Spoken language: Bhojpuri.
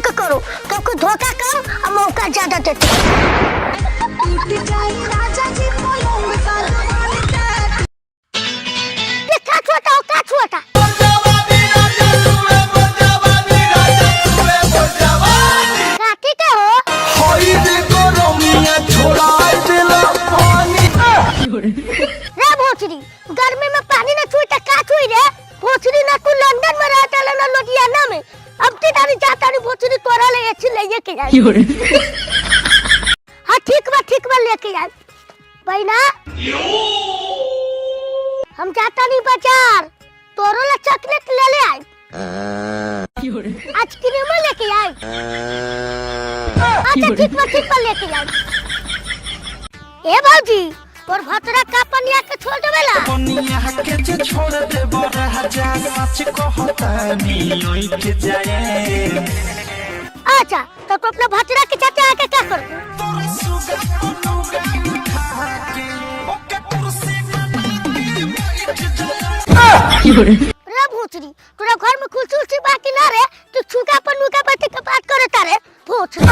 के करो, क्योंकि धोखा करो और मौका ज्यादा देते हो। गर्मी में पानी ना छुई का छुई रे भोसड़ी ना तू लंदन में रहता है ना लुधियाना में अब ते दानी जाता नहीं भोसड़ी तोरा ले अच्छी ले के जाए। हां ठीक बा लेके जाए भाई ना हम जाता नहीं बाजार तोरो ला चॉकलेट ले ले आए आइसक्रीम लेके आए। अच्छा ठीक बा लेके जाए। ए भौजी और भतरा का पनिया के छोड़ देवेला पनिया के जे छोड़ दे बड़ा हजार सच कहतानी ओइ के जाए। अच्छा तो अपना भतरा के चाचा आके क्या कर तोरे सुगा अनुगा खा के ओके कुर्सी बना के बैठ जाए। रे भूतरी तोरा घर में कुछ बाकी ना रे तू छुका पर नुका बैठ के बात करे तारे भूतरी।